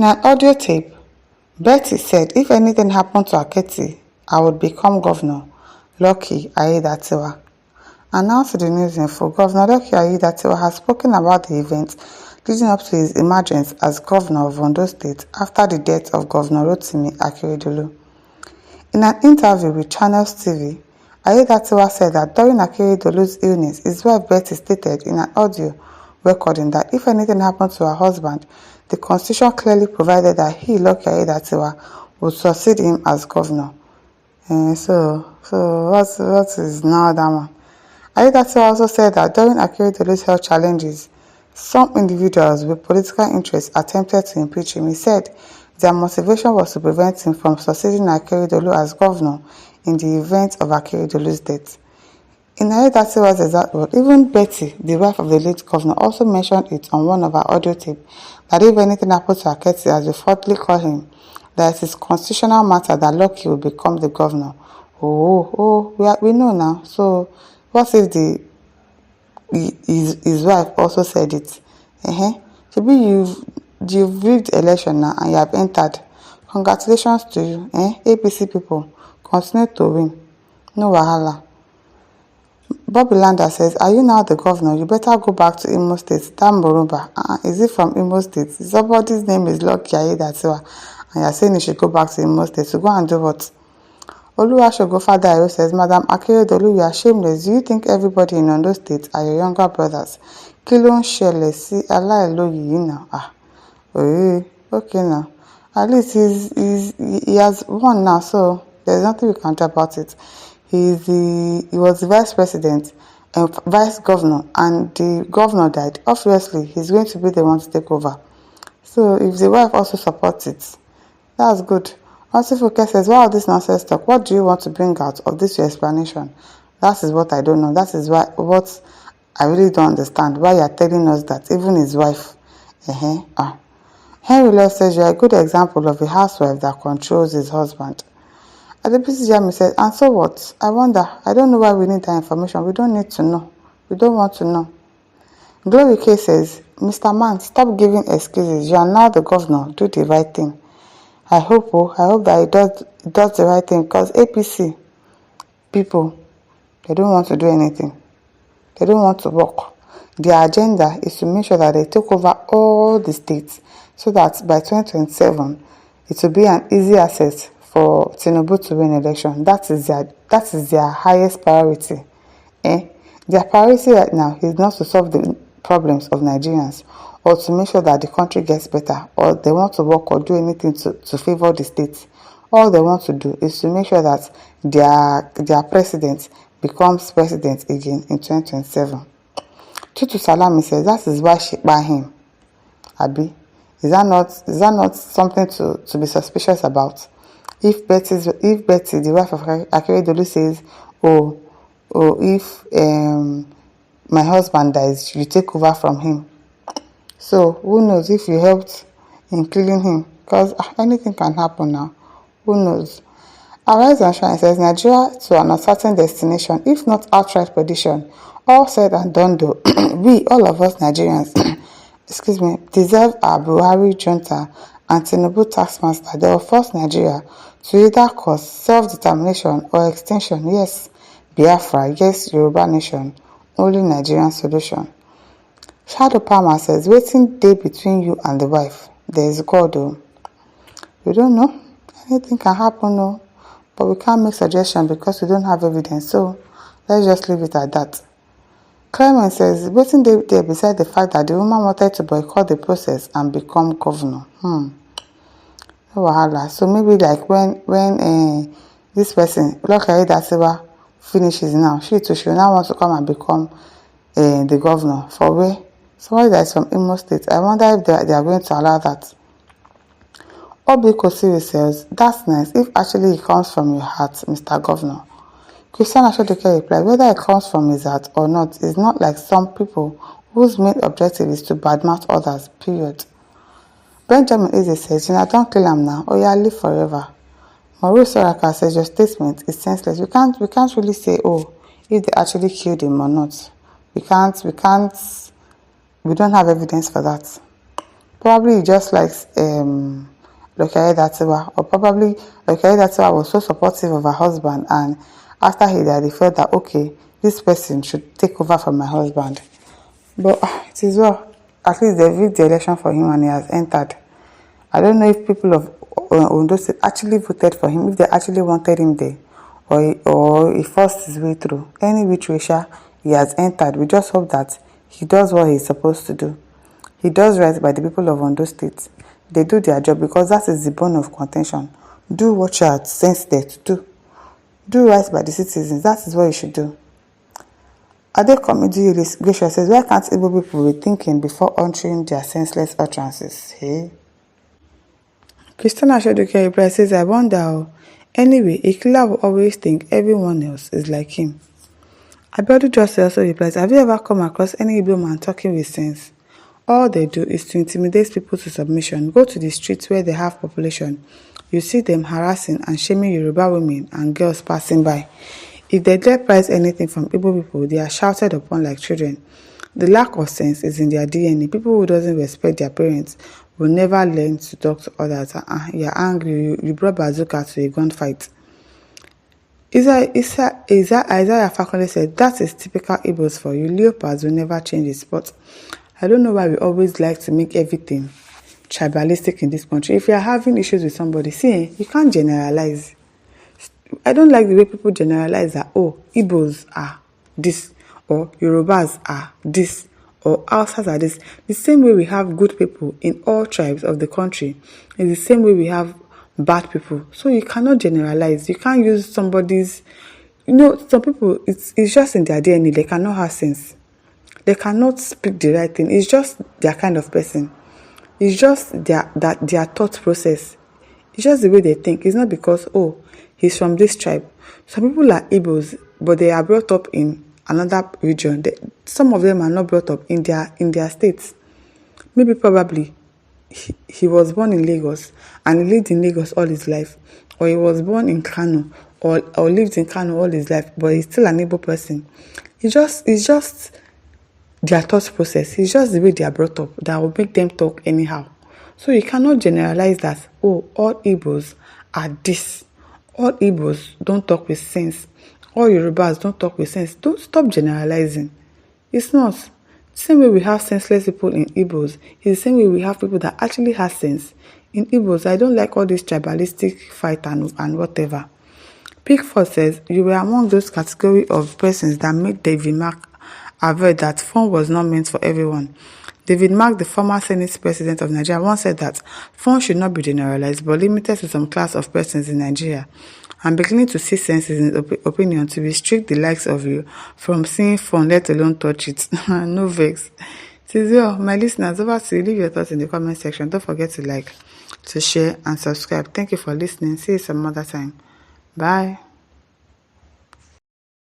In an audio tape, Betty said if anything happened to Aketi, I would become governor. Lucky Aiyedatiwa. And now to the news info. Governor Lucky Aiyedatiwa has spoken about the events leading up to his emergence as governor of Ondo State after the death of Governor Rotimi Akeredolu. In an interview with Channels TV, Aiyedatiwa said that during Akeredolu's illness, his wife Betty stated in an audio recording that if anything happened to her husband, the constitution clearly provided that he, Lucky Aiyedatiwa, would succeed him as governor. So what is now that one? Aiyedatiwa also said that during Akeredolu's health challenges, some individuals with political interests attempted to impeach him. He said their motivation was to prevent him from succeeding Akeredolu as governor in the event of Akeredolu's death. In Aiyedatiwa's exact word, even Betty, the wife of the late governor, also mentioned it on one of her audio tapes that if anything happened to Aketi, as they falsely call him, that it is constitutional matter that Lucky will become the governor. We know now. So what if his wife also said it? Maybe you've rigged election now and you have entered. Congratulations to you, APC people. Continue to win. No wahala. Bobby Lander says, are you now the governor? You better go back to Imo State. That Morumba. Is it from Imo State? Somebody's name is Lucky Aiyedatiwa. And you're saying you should go back to Imo State to go and do what? Oluwasegun Fadayo says, Madam Akeredolu, you are shameless. Do you think everybody in Ondo State are your younger brothers? Kí ló ń ṣẹlẹ̀ sí aláìlóye yìí now? Okay now. At least he has won now, so there's nothing we can do about it. He was the vice president and vice governor, and the governor died. Obviously, he's going to be the one to take over. So if the wife also supports it, that's good. Osifuke says, why all this nonsense talk? What do you want to bring out of this your explanation? That is what I don't know. That is what I really don't understand. Why you are telling us that even his wife. Henry Love says, you are a good example of a housewife that controls his husband. Adebisi Jami said, and so what? I wonder. I don't know why we need that information. We don't need to know. We don't want to know. Glory K says, Mr. Man, stop giving excuses. You are now the governor. Do the right thing. I hope that he does the right thing, because APC people, they don't want to do anything. They don't want to work. Their agenda is to make sure that they take over all the states so that by 2027, it will be an easy access for Tinubu to win election. That is their highest priority. Their priority right now is not to solve the problems of Nigerians or to make sure that the country gets better, or they want to work or do anything to favor the state. All they want to do is to make sure that their president becomes president again in 2027. Tutu Salami says that is why she by him. Abi, is that not something to be suspicious about? If Betty, the wife of Akeredolu, says, if my husband dies, you take over from him. So who knows if you helped in killing him? Because anything can happen now. Who knows? Arise and Shine says, Nigeria to an uncertain destination, if not outright perdition. All said and done though, we, all of us Nigerians, deserve our Buhari junta and Tinubu taxmaster. They will force Nigeria to either cause self-determination or extinction. Yes, Biafra. Yes, Yoruba nation. Only Nigerian solution. Shadow Palmer says, waiting day between you and the wife. There is God though. We don't know. Anything can happen though. But we can't make suggestions because we don't have evidence. So let's just leave it at that. Clement says, waiting day there beside the fact that the woman wanted to boycott the process and become governor. No wahala. So maybe like when this person, Lucky Aiyedatiwa, finishes now, she now wants to come and become the governor. For where? Somebody that is from Imo State. I wonder if they are going to allow that. Obiko Siri says, that's nice if actually it comes from your heart, Mr. Governor. Christian Ashoduke replied, whether it comes from his heart or not is not like some people whose main objective is to badmouth others, period. Benjamin Eze says, don't kill him now, or you'll live forever. Maurice Soraka says, your statement is senseless. We can't really say, if they actually killed him or not. We don't have evidence for that. Probably he just likes Lokere Datiwa, or probably Lokere Datiwa was so supportive of her husband, and after he died, he felt that okay, this person should take over from my husband. But it is well. At least they rigged the election for him and he has entered. I don't know if people of Ondo State actually voted for him, if they actually wanted him there, or he forced his way through. Any which way, he has entered. We just hope that he does what he's supposed to do. He does right by the people of Ondo State. They do their job because that is the bone of contention. Do what you are sent there to do. Do right by the citizens. That is what you should do. Adekomidi Gracious says, why can't Igbo people be thinking before uttering their senseless utterances? Hey? Christina Shoduke reply says, I wonder. Anyway, a killer will always think everyone else is like him. Akeredolu just also replies, have you ever come across any Igbo man talking with sense? All they do is to intimidate people to submission. Go to the streets where they have population. You see them harassing and shaming Yoruba women and girls passing by. If they dare prize anything from Igbo people, they are shouted upon like children. The lack of sense is in their DNA. People who doesn't respect their parents will never learn to talk to others. You're angry, you brought bazooka to a gunfight. Isaiah Fakonde said, that is typical Igbos for you. Leopards will never change its spot. I don't know why we always like to make everything tribalistic in this country. If you are having issues with somebody, see, you can't generalize. I don't like the way people generalize that, oh, Igbos are this, or Yorubas are this, or Hausas are this. The same way we have good people in all tribes of the country is the same way we have bad people. So you cannot generalize. You can't use somebody's, some people, it's just in their DNA. They cannot have sense. They cannot speak the right thing. It's just their kind of person. It's just their thought process. It's just the way they think. It's not because, oh, he's from this tribe. Some people are Igbos, but they are brought up in another region. Some of them are not brought up in their states. Maybe probably he was born in Lagos and he lived in Lagos all his life. Or he was born in Kano or lived in Kano all his life, but he's still an Igbo person. It's just their thought process. It's just the way they are brought up that will make them talk anyhow. So you cannot generalize that, oh, all Igbos are this. All Igbos don't talk with sense. All Yorubas don't talk with sense. Don't stop generalizing. It's not. The same way we have senseless people in Igbos, it's the same way we have people that actually have sense. In Igbos, I don't like all this tribalistic fight and whatever. Pickford says, you were among those category of persons that made David Mark aver that fun was not meant for everyone. David Mark, the former Senate president of Nigeria, once said that fun should not be generalized but limited to some class of persons in Nigeria. I'm beginning to see sense in his opinion to restrict the likes of you from seeing fun, let alone touch it. No vex. It is well, my listeners, over to you. Leave your thoughts in the comment section. Don't forget to like, to share, and subscribe. Thank you for listening. See you some other time. Bye.